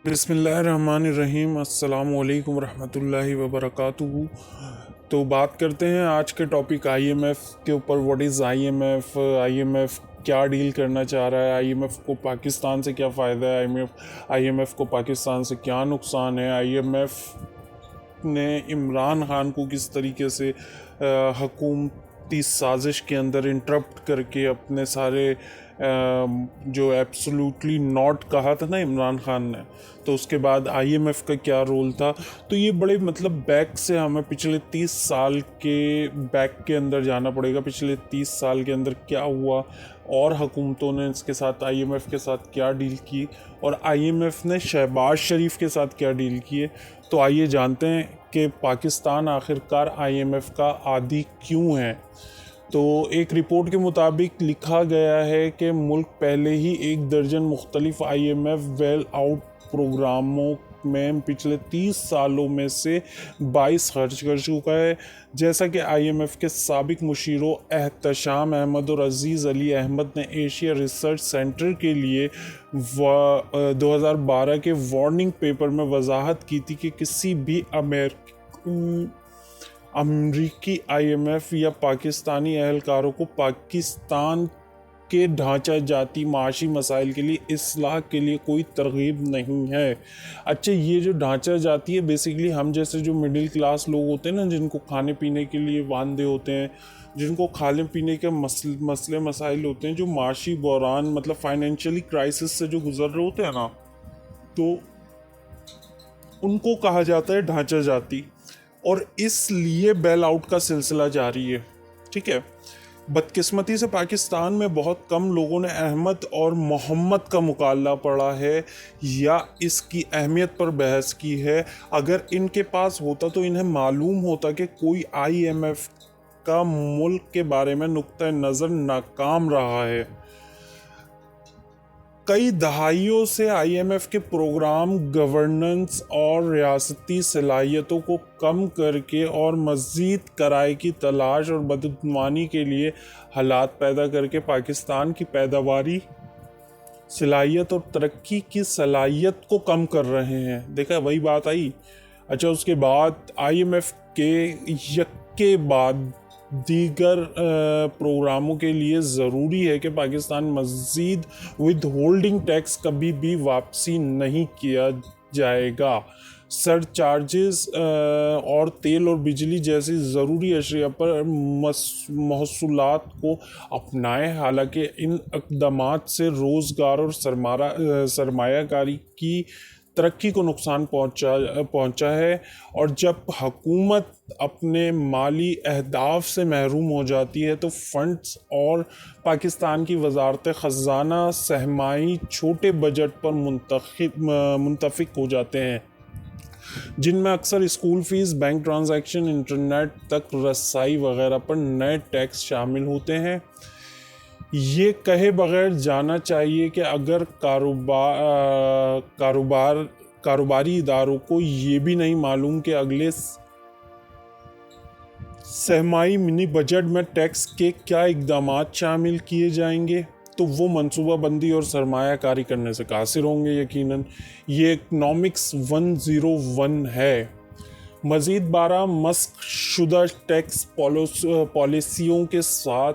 बिस्मिल्लाहिर्रहमानिर्रहीम अस्सलामु अलैकुम रहमतुल्लाहि व बरकातुहू। तो बात करते हैं आज के टॉपिक आईएमएफ के ऊपर। What is IMF? आईएमएफ क्या डील करना चाह रहा है? आईएमएफ को पाकिस्तान से क्या फ़ायदा है? आईएमएफ को पाकिस्तान से क्या नुकसान है? आईएमएफ ने इमरान खान को किस तरीके से हुकूमती साजिश के अंदर इंटरप्ट करके अपने सारे जो एब्सोल्युटली नॉट कहा था ना इमरान खान ने, तो उसके बाद आईएमएफ का क्या रोल था। तो ये बड़े बैक से हमें पिछले 30 साल के बैक के अंदर जाना पड़ेगा। पिछले 30 साल के अंदर क्या हुआ और हुकूमतों ने इसके साथ आईएमएफ के साथ क्या डील की और आईएमएफ ने शहबाज शरीफ के साथ क्या डील किए। तो आइए जानते हैं कि पाकिस्तान आखिरकार आईएमएफ का आदी क्यों है। तो एक रिपोर्ट के मुताबिक लिखा गया है कि मुल्क पहले ही 1 दर्जन मुख्तलिफ आईएमएफ बेल आउट प्रोग्रामों में पिछले 30 सालों में से 22 खर्च कर चुका है। जैसा कि आईएमएफ के साबिक मुशीरों एहतशाम अहमद और अजीज़ अली अहमद ने एशिया रिसर्च सेंटर के लिए 2012 के वार्निंग पेपर में वजाहत की थी कि किसी भी अमरीकी आईएमएफ या पाकिस्तानी अहलकारों को पाकिस्तान के ढांचा जाती माशी मसाइल के लिए इस्लाह के लिए कोई तरगीब नहीं है। अच्छा, ये जो ढांचा जाती है बेसिकली हम जैसे जो मिडिल क्लास लोग होते हैं ना, जिनको खाने पीने के लिए वांदे होते हैं, जिनको खाने पीने के मसले मसाइल होते हैं, जो माशी बहरान फाइनेंशियली क्राइसिस से जो गुजर रहे होते हैं ना, तो उनको कहा जाता है ढांचा जाती। और इसलिए बेल आउट का सिलसिला जारी है। ठीक है, बदकिस्मती से पाकिस्तान में बहुत कम लोगों ने अहमद और मोहम्मद का मुकाला पढ़ा है या इसकी अहमियत पर बहस की है। अगर इनके पास होता तो इन्हें मालूम होता कि कोई आईएमएफ का मुल्क के बारे में नुक्ता नज़र नाकाम रहा है। कई दहाइयों से आईएमएफ के प्रोग्राम गवर्नेंस और रियासती सलाहियतों को कम करके और मज़ीद किराए की तलाश और बदगुमानी के लिए हालात पैदा करके पाकिस्तान की पैदावारी सलाहियत और तरक्की की सलाहियत को कम कर रहे हैं। देखा, वही बात आई। अच्छा, उसके बाद आईएमएफ के यक्के बाद दीगर प्रोग्रामों के लिए ज़रूरी है कि पाकिस्तान मज़ीद विद होल्डिंग टैक्स कभी भी वापसी नहीं किया जाएगा। सर चार्जेस और तेल और बिजली जैसी ज़रूरी अशिया पर महसूलात को अपनाएं। हालांकि इन इक़दामात से रोज़गार और सरमायाकारी की तरक्की को नुकसान पहुंचा है। और जब हुकूमत अपने माली अहदाफ से महरूम हो जाती है तो फंड्स और पाकिस्तान की वजारत ख़जाना सहमाई छोटे बजट पर मुंतफिक हो जाते हैं, जिनमें अक्सर school fees, bank transaction, internet तक रसाई वगैरह पर नए टैक्स शामिल होते हैं। ये कहे बगैर जाना चाहिए कि अगर कारोबारी इदारों को ये भी नहीं मालूम कि अगले सहमाई मिनी बजट में टैक्स के क्या इक़दामात शामिल किए जाएंगे, तो वो मनसूबाबंदी और सरमायाकारी करने से कासिर होंगे। यकीनन ये इकनॉमिक्स 101 है। मज़ीद 12 मस्क शुदा टैक्स पॉलिसियों के साथ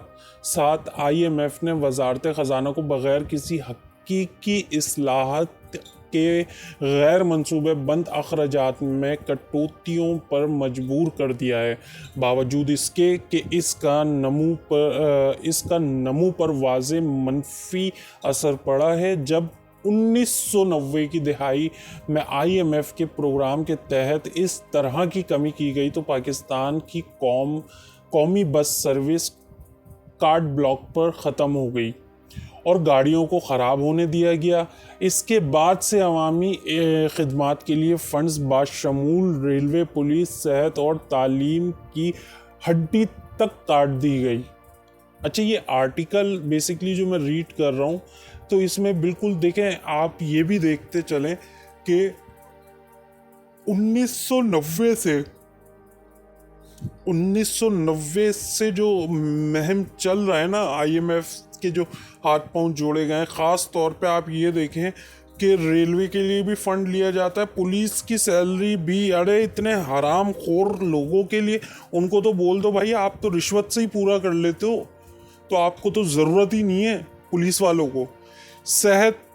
आईएमएफ ने वजारत ख़जाना को बग़ैर किसी हकीकी इस्लाहत के गैर मंसूबे बंद अखराजात में कटौतियों पर मजबूर कर दिया है। बावजूद इसके कि इसका नमू पर वाज़े मनफी असर पड़ा है। जब 1990 की दिहाई में आईएमएफ के प्रोग्राम के तहत इस तरह की कमी की गई तो पाकिस्तान की कौमी बस सर्विस कार्ड ब्लॉक पर ख़त्म हो गई और गाड़ियों को ख़राब होने दिया गया। इसके बाद से अवामी खिदमात के लिए फ़ंड्स बाशमूल रेलवे, पुलिस, सेहत और तालीम की हड्डी तक काट दी गई। अच्छा, ये आर्टिकल बेसिकली जो मैं रीड कर रहा हूँ तो इसमें बिल्कुल देखें, आप ये भी देखते चलें कि 1990 से जो मुहिम चल रहा है ना, आईएमएफ के जो हाथ पांव जोड़े गए हैं, ख़ास तौर पे आप ये देखें के रेलवे के लिए भी फंड लिया जाता है, पुलिस की सैलरी भी। अरे इतने हराम खोर लोगों के लिए उनको तो बोल दो भाई आप तो रिश्वत से ही पूरा कर लेते हो, तो आपको तो ज़रूरत ही नहीं है पुलिस वालों को। सेहत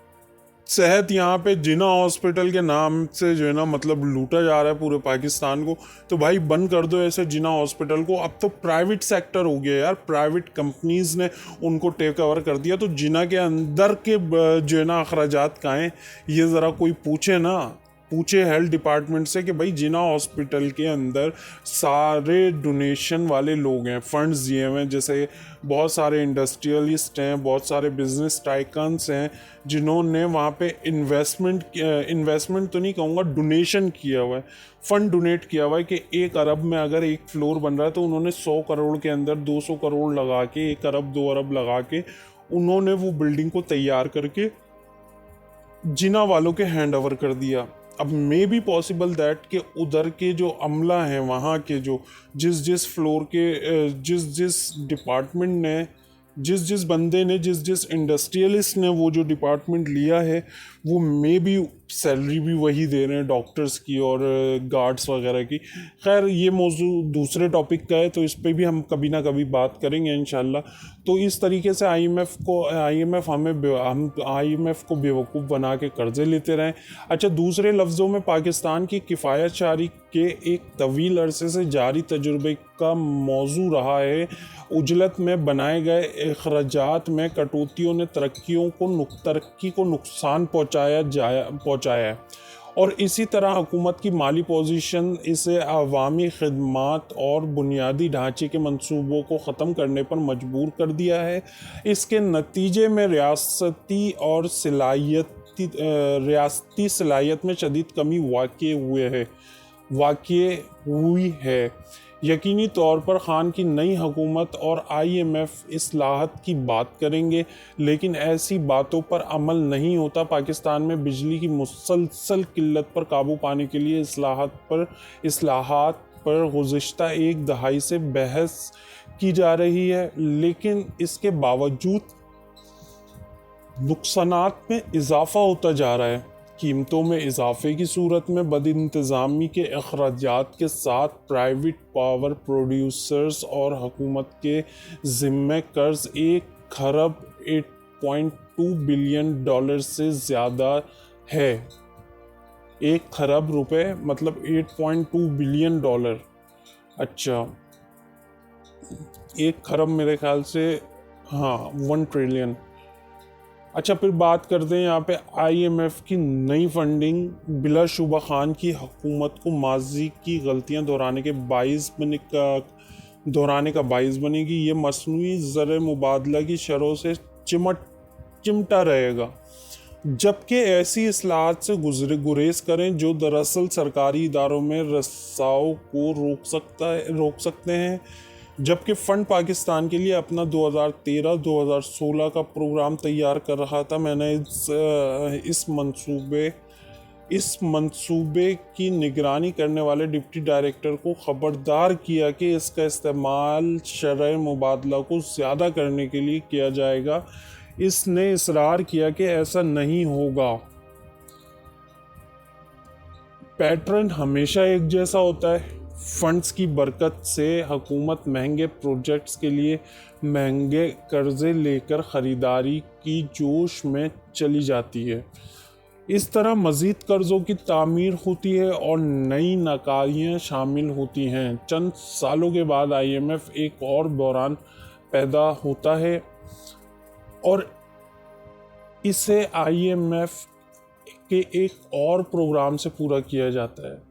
सेहत यहाँ पे जिना हॉस्पिटल के नाम से जो है ना मतलब लूटा जा रहा है पूरे पाकिस्तान को, तो भाई बंद कर दो ऐसे जिना हॉस्पिटल को। अब तो प्राइवेट सेक्टर हो गया यार, प्राइवेट कंपनीज ने उनको टेक ओवर कर दिया, तो जिना के अंदर के जो है ना अखराजात कहाँ हैं ये ज़रा कोई पूछे हेल्थ डिपार्टमेंट से कि भाई जिना हॉस्पिटल के अंदर सारे डोनेशन वाले लोग हैं, फंड्स दिए हुए हैं, जैसे बहुत सारे इंडस्ट्रियलिस्ट हैं, बहुत सारे बिजनेस टाइकन्स हैं जिन्होंने वहाँ पे इन्वेस्टमेंट तो नहीं कहूँगा, डोनेशन किया हुआ है, फंड डोनेट किया हुआ है कि 1 अरब में अगर एक फ्लोर बन रहा है तो उन्होंने 100 करोड़ के अंदर 200 करोड़ लगा के 1 अरब 2 अरब लगा के उन्होंने वो बिल्डिंग को तैयार करके जिना वालों के हैंड ओवर कर दिया। अब मे बी पॉसिबल दैट कि उधर के जो अमला हैं वहाँ के जो जिस फ्लोर के जिस डिपार्टमेंट ने जिस बंदे ने जिस इंडस्ट्रियलिस्ट ने वो जो डिपार्टमेंट लिया है वो मे बी सैलरी भी वही दे रहे हैं डॉक्टर्स की और गार्ड्स वगैरह की। खैर ये मौजू दूसरे टॉपिक का है, तो इस पे भी हम कभी ना कभी बात करेंगे इंशाल्लाह। तो इस तरीके से आईएमएफ को बेवकूफ़ बना के कर्जे लेते रहें। अच्छा, दूसरे लफ्ज़ों में पाकिस्तान की किफ़ायतशारी के एक तवील अरसे से जारी तजुर्बे का मौजू रहा है उजलत में बनाए गए अखराजात में कटौतियों ने तरक्की को नुकसान पहुँचाया है, और इसी तरह हुकूमत की माली पोजीशन इसे अवामी खिदमात और बुनियादी ढांचे के मंसूबों को ख़त्म करने पर मजबूर कर दिया है। इसके नतीजे में रियासती सलाहियत में शदीद कमी वाक़ई हुई है। यकीनी तौर पर खान की नई हुकूमत और आईएमएफ इस्लाहत की बात करेंगे, लेकिन ऐसी बातों पर अमल नहीं होता। पाकिस्तान में बिजली की मुसलसल किल्लत पर काबू पाने के लिए इस्लाहात पर गुज़िश्ता एक दहाई से बहस की जा रही है, लेकिन इसके बावजूद नुकसानात में इजाफा होता जा रहा है। कीमतों में इजाफे की सूरत में बदइंतज़ामी के अखराजात के साथ प्राइवेट पावर प्रोड्यूसर्स और हुकूमत के ज़िम्मे कर्ज 1 खरब 8.2 बिलियन डॉलर से ज़्यादा है। 1 खरब रुपए मतलब 8.2 बिलियन डॉलर। अच्छा, 1 खरब मेरे ख्याल से, हाँ 1 ट्रिलियन। अच्छा, फिर बात करते हैं यहाँ पे आईएमएफ की नई फंडिंग बिलाशुबा खान की हुकूमत को माजी की गलतियाँ दोहराने का बाइस बनेगी। ये मसनूई ज़र मुबादला की शरों से चिमटा रहेगा, जबकि ऐसी इस्लाहत से गुरेज करें जो दरअसल सरकारी इदारों में रसाव को रोक सकते हैं। जबकि फ़ंड पाकिस्तान के लिए अपना 2013-2016 का प्रोग्राम तैयार कर रहा था, मैंने इस मंसूबे की निगरानी करने वाले डिप्टी डायरेक्टर को ख़बरदार किया कि इसका इस्तेमाल शरह मुबादला को ज़्यादा करने के लिए किया जाएगा। इसने इसरार किया कि ऐसा नहीं होगा। पैटर्न हमेशा एक जैसा होता है। फंड्स की बरकत से हुकूमत महंगे प्रोजेक्ट्स के लिए महंगे कर्जे लेकर ख़रीदारी की जोश में चली जाती है। इस तरह मज़ीद कर्ज़ों की तामीर होती है और नई नाकामियाँ शामिल होती हैं। चंद सालों के बाद आईएमएफ एक और बहरान पैदा होता है और इसे आईएमएफ के एक और प्रोग्राम से पूरा किया जाता है।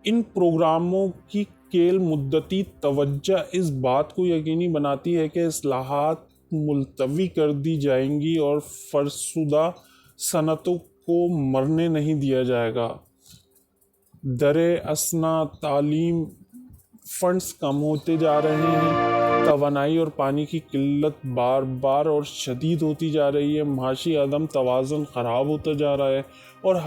इन प्रोग्रामों की केल मुद्दती तवज्जो इस बात को यकीनी बनाती है कि इस्लाहात मुलतवी कर दी जाएंगी और फरसुदा सनतों को मरने नहीं दिया जाएगा। दरे असना तालीम फंड्स कम होते जा रहे हैं, तवानाई और पानी की किल्लत बार बार और शदीद होती जा रही है, माशी अदम तवाज़ुन ख़राब होता जा रहा है और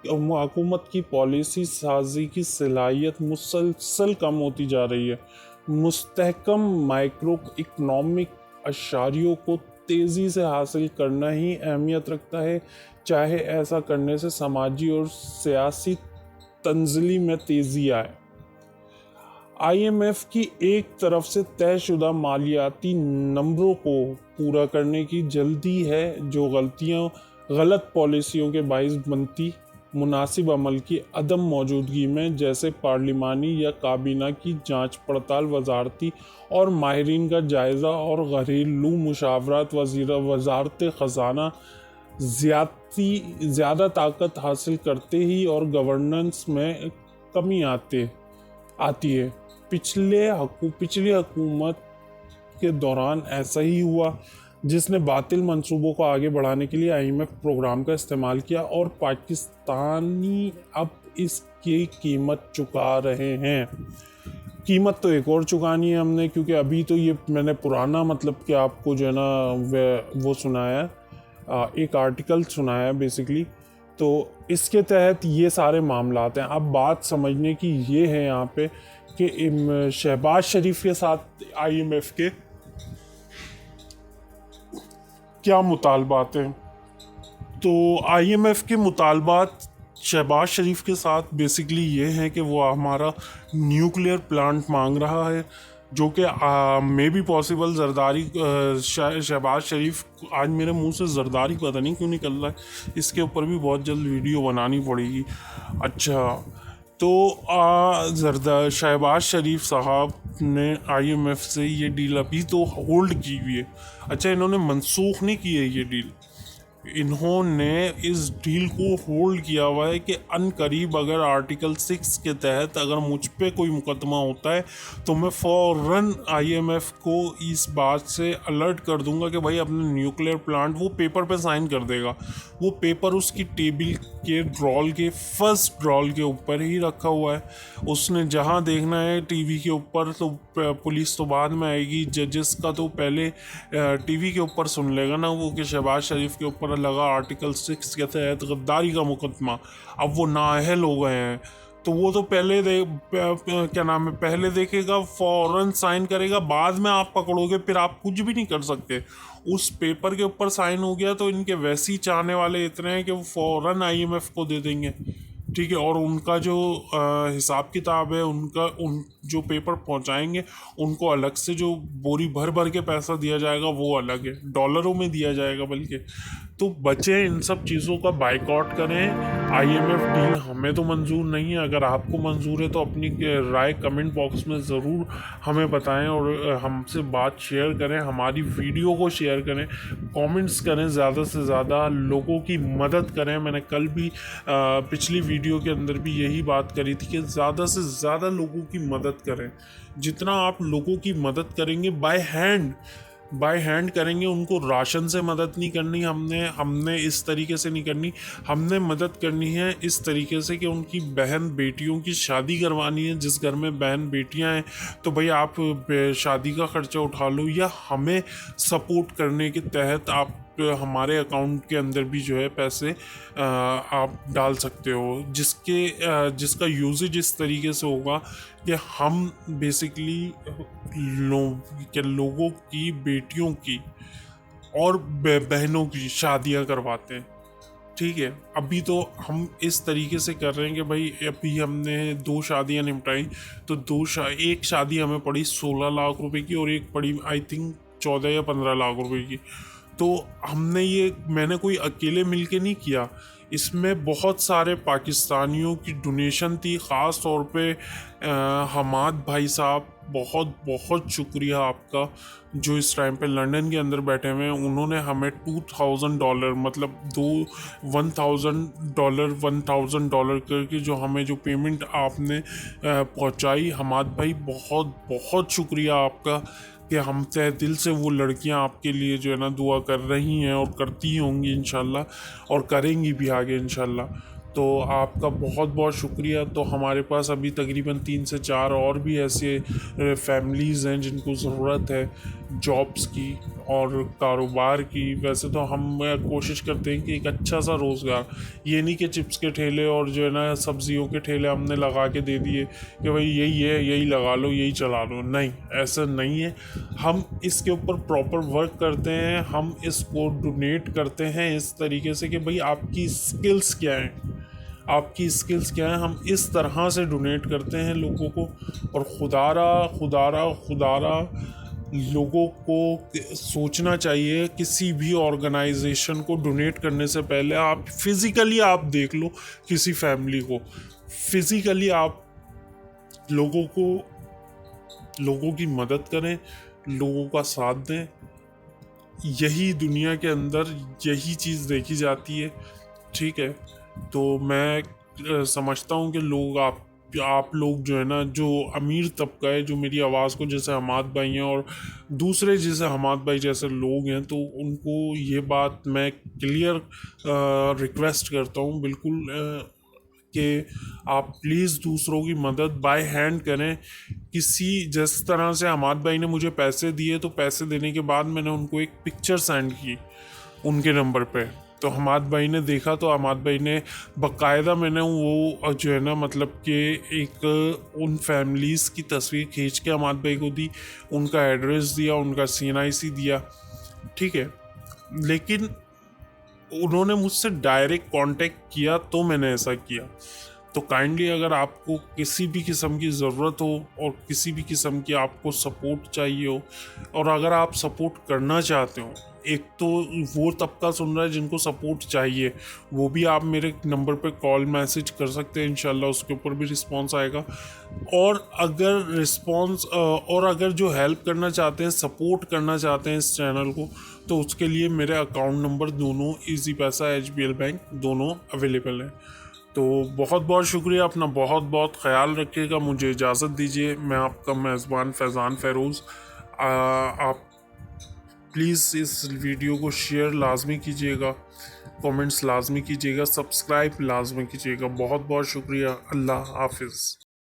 हुकूमत की पॉलिसी साजी की सलाहियत मुसलसल कम होती जा रही है। मुस्तहकम माइक्रो इकनॉमिक अशारियों को तेज़ी से हासिल करना ही अहमियत रखता है, चाहे ऐसा करने से समाजी और सियासी तंजली में तेज़ी आए। आईएमएफ की एक तरफ से तयशुदा मालियाती नंबरों को पूरा करने की जल्दी है, जो गलतियां गलत पॉलिसियों के बाइस बनती मुनासिब अमल की अदम मौजूदगी में, जैसे पार्लिमानी या काबीना की जांच पड़ताल, वजारती और माहिरीन का जायज़ा और घरेलू मुशावरत, वजारत ख़जाना ज़्यादा ताकत हासिल करते ही और गवर्नेंस में कमी आती है। पिछली हुकूमत के दौरान ऐसा ही हुआ, जिसने बातिल मंसूबों को आगे बढ़ाने के लिए आईएमएफ प्रोग्राम का इस्तेमाल किया और पाकिस्तानी अब इसकी कीमत चुका रहे हैं। कीमत तो एक और चुकानी है हमने, क्योंकि अभी तो ये मैंने पुराना मतलब कि आपको जो है ना वो सुनाया, एक आर्टिकल सुनाया बेसिकली। तो इसके तहत ये सारे मामलात हैं। अब बात समझने की ये है यहाँ पे कि शहबाज शरीफ के साथ आईएमएफ के क्या मुतालबात हैं। तो आईएमएफ के मुतालबात शहबाज शरीफ के साथ बेसिकली ये हैं कि वो हमारा न्यूक्लियर प्लांट मांग रहा है, जो कि may be possible Zardari Shahbaz Sharif, आज मेरे मुंह से जरदारी पता नहीं क्यों निकल रहा है, इसके ऊपर भी बहुत जल्द वीडियो बनानी पड़ेगी। अच्छा, तो शहबाज शरीफ साहब ने आईएमएफ से ये डील अभी तो होल्ड की हुई है। अच्छा, इन्होंने मनसूख नहीं की है ये डील, इन्होंने इस डील को होल्ड किया हुआ है कि अनकरीब अगर आर्टिकल 6 के तहत अगर मुझ पे कोई मुकदमा होता है तो मैं फ़ौरन आईएमएफ को इस बात से अलर्ट कर दूंगा कि भाई अपने न्यूक्लियर प्लांट, वो पेपर पे साइन कर देगा। वो पेपर उसकी टेबल के ड्रॉल के फर्स्ट ड्रॉल के ऊपर ही रखा हुआ है। उसने जहाँ देखना है टीवी के ऊपर, तो पुलिस तो बाद में आएगी, जजेस का तो पहले टीवी के ऊपर सुन लेगा ना वो कि शहबाज शरीफ के ऊपर लगा आर्टिकल 6 के तहत गद्दारी का मुकदमा। अब वो नाअहल हो गए हैं, तो वो तो पहले देखेगा, फौरन साइन करेगा, बाद में आप पकड़ोगे, फिर आप कुछ भी नहीं कर सकते। उस पेपर के ऊपर साइन हो गया तो इनके वैसे ही चाहने वाले इतने हैं कि वो फौरन आईएमएफ को दे देंगे, ठीक है। और उनका जो हिसाब किताब है, उन जो पेपर पहुंचाएंगे उनको अलग से जो बोरी भर भर के पैसा दिया जाएगा वो अलग है, डॉलरों में दिया जाएगा बल्कि। तो बचें इन सब चीज़ों का, बाइकआउट करें। आईएमएफ डील हमें तो मंजूर नहीं है, अगर आपको मंजूर है तो अपनी राय कमेंट बॉक्स में ज़रूर हमें बताएं और हमसे बात शेयर करें, हमारी वीडियो को शेयर करें, कमेंट्स करें, ज़्यादा से ज़्यादा लोगों की मदद करें। मैंने कल भी पिछली वीडियो के अंदर भी यही बात करी थी कि ज़्यादा से ज़्यादा लोगों की मदद करें। जितना आप लोगों की मदद करेंगे बाय हैंड करेंगे, उनको राशन से मदद नहीं करनी, हमने इस तरीके से नहीं करनी, हमने मदद करनी है इस तरीके से कि उनकी बहन बेटियों की शादी करवानी है। जिस घर में बहन बेटियां हैं तो भाई आप शादी का खर्चा उठा लो, या हमें सपोर्ट करने के तहत आप हमारे अकाउंट के अंदर भी जो है पैसे आप डाल सकते हो, जिसका यूजेज इस तरीके से होगा कि हम बेसिकली लोगों की बेटियों की और बहनों की शादियां करवाते हैं, ठीक है। अभी तो हम इस तरीके से कर रहे हैं कि भाई अभी हमने 2 शादियां निपटाई, तो एक शादी हमें पड़ी 16 लाख रुपए की और एक पड़ी आई थिंक 14 या 15 लाख रुपए की। तो मैंने कोई अकेले मिलके नहीं किया, इसमें बहुत सारे पाकिस्तानियों की डोनेशन थी। ख़ास तौर पे हमाद भाई साहब, बहुत बहुत शुक्रिया आपका, जो इस टाइम पे लंदन के अंदर बैठे हुए हैं। उन्होंने हमें $2000 मतलब $1000 करके जो हमें जो पेमेंट आपने पहुंचाई, हमाद भाई बहुत बहुत शुक्रिया आपका कि हम तहे दिल से, वो लड़कियां आपके लिए जो है ना दुआ कर रही हैं और करती होंगी इंशाल्लाह, और करेंगी भी आगे इंशाल्लाह। तो आपका बहुत बहुत शुक्रिया। तो हमारे पास अभी तकरीबन 3 से 4 और भी ऐसे फैमिलीज़ हैं जिनको ज़रूरत है जॉब्स की, और कारोबार की। वैसे तो हम कोशिश करते हैं कि एक अच्छा सा रोज़गार, ये नहीं कि चिप्स के ठेले और जो है ना सब्जियों के ठेले हमने लगा के दे दिए कि भाई यही है, यही लगा लो, यही चला लो। नहीं, ऐसा नहीं है। हम इसके ऊपर प्रॉपर वर्क करते हैं, हम इसको डोनेट करते हैं इस तरीके से कि भाई आपकी स्किल्स क्या हैं, आपकी स्किल्स क्या है, हम इस तरह से डोनेट करते हैं लोगों को। और खुदारा लोगों को सोचना चाहिए, किसी भी ऑर्गेनाइजेशन को डोनेट करने से पहले आप फिज़िकली आप देख लो किसी फैमिली को, फिज़िकली आप लोगों की मदद करें, लोगों का साथ दें। यही दुनिया के अंदर यही चीज़ देखी जाती है। ठीक है, तो मैं समझता हूँ कि आप लोग जो है ना, जो अमीर तबका है, जो मेरी आवाज़ को जैसे हमाद भाई हैं और दूसरे जैसे हमाद भाई जैसे लोग हैं, तो उनको ये बात मैं क्लियर रिक्वेस्ट करता हूँ बिल्कुल कि आप प्लीज़ दूसरों की मदद बाय हैंड करें। किसी जिस तरह से हमाद भाई ने मुझे पैसे दिए, तो पैसे देने के बाद मैंने उनको एक पिक्चर सेंड की उनके नंबर पे, तो हमाद भाई ने देखा, तो हमाद भाई ने बाकायदा, मैंने वो जो है ना मतलब कि एक उन फैमिलीज़ की तस्वीर खींच के हमाद भाई को दी, उनका एड्रेस दिया, उनका CNIC दिया। ठीक है, लेकिन उन्होंने मुझसे डायरेक्ट कांटेक्ट किया तो मैंने ऐसा किया। तो काइंडली अगर आपको किसी भी किस्म की ज़रूरत हो और किसी भी किस्म की आपको सपोर्ट चाहिए हो, और अगर आप सपोर्ट करना चाहते हो, एक तो वो तबका सुन रहा है जिनको सपोर्ट चाहिए, वो भी आप मेरे नंबर पे कॉल मैसेज कर सकते हैं, इंशाल्लाह उसके ऊपर भी रिस्पांस आएगा। और अगर जो हेल्प करना चाहते हैं, सपोर्ट करना चाहते हैं इस चैनल को, तो उसके लिए मेरे अकाउंट नंबर दोनों ईजी पैसा, HBL बैंक दोनों अवेलेबल हैं। तो बहुत बहुत शुक्रिया, अपना बहुत बहुत ख्याल रखिएगा, मुझे इजाज़त दीजिए। मैं आपका मेज़बान फैज़ान फ़ैरोज़। आप प्लीज़ इस वीडियो को शेयर लाजमी कीजिएगा, कमेंट्स लाजमी कीजिएगा, सब्सक्राइब लाजमी कीजिएगा। बहुत बहुत शुक्रिया। अल्लाह हाफिज़।